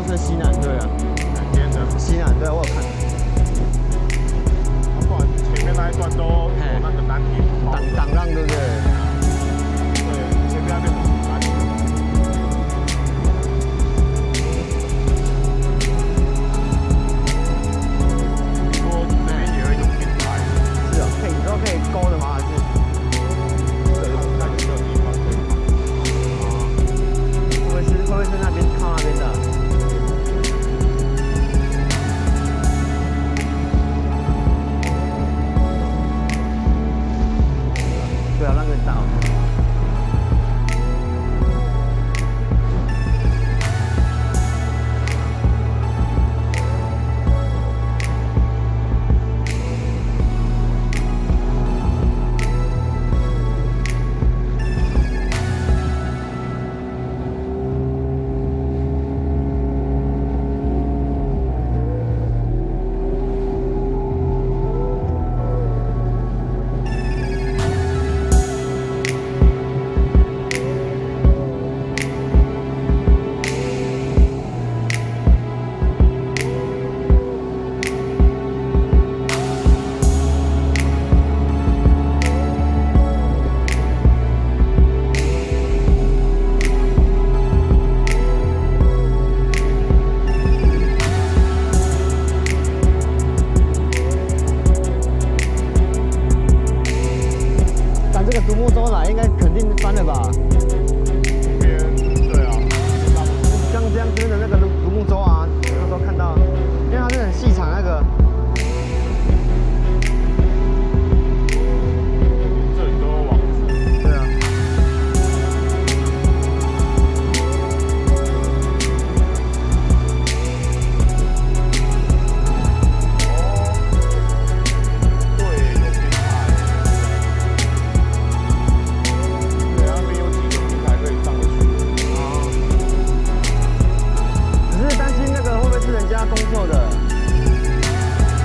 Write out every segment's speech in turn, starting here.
是西南，对啊。南边的。西南，对，我有看。不然前面那一段都有那个南体挡浪，对不对？对，前面那边很难。说这边也有一种平台。是啊，你说可以勾的吗？还是？看有没有地方可以跑。会不会是那边靠那边的？对啊，那个很大。这个独木舟来，应该肯定翻了吧？对啊，像这样真的那个独木舟啊，那时候看到，因为它是很细长那个。这里都有网子。对啊。工作的，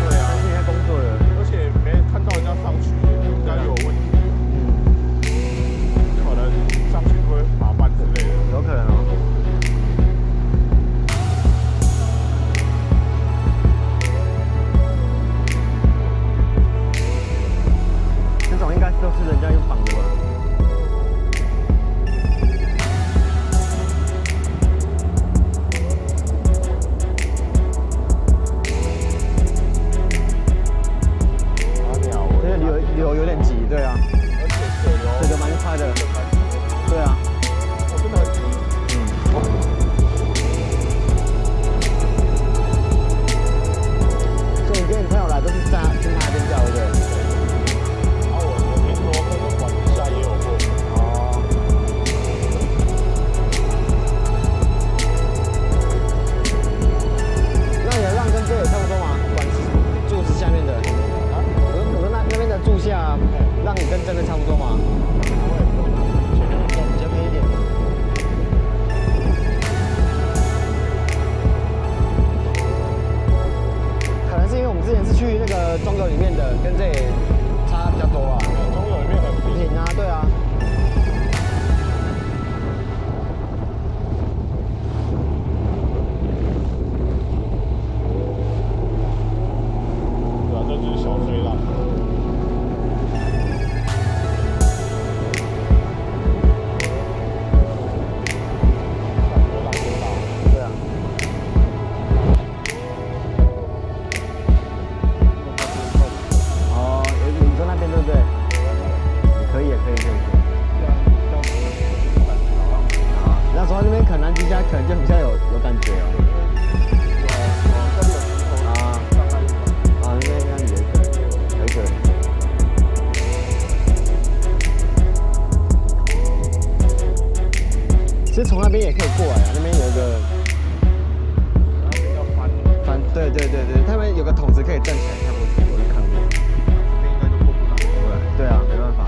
对啊，现在工作的，而且没看到人家上去，应该有问题。可能上去会法办之类的，有可能哦。这种应该都是人家用绑的吧？流有点急，对啊，而且水流蛮快的，对啊，我真的很急，所以你跟你朋友来都是在去那边钓，对不对？啊，我听说那个管子下也有过。哦。那你的浪跟这也差不多吗？管子柱子下面的。那边的柱下让你跟真的差不多吗？比较偏一点嘛。可能是因为我们之前是去那个中游里面的，跟这里差比较多啊。中游里面很平啊，对啊。对啊，这就是小碎浪。可能就比较有感觉哦。那边应该有一个。其实从那边也可以过来啊，那边有一个。那边要翻。对，他们有个筒子可以站起来看过去，我就看过。这边应该都过不来。对啊，没办法。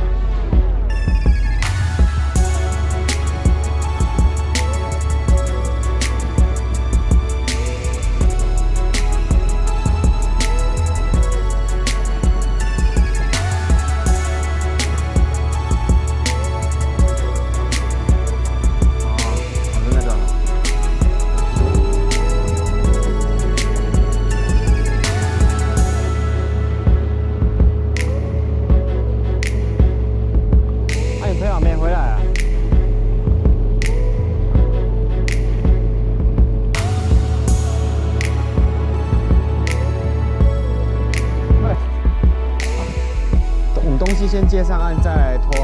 先接上岸，再来拖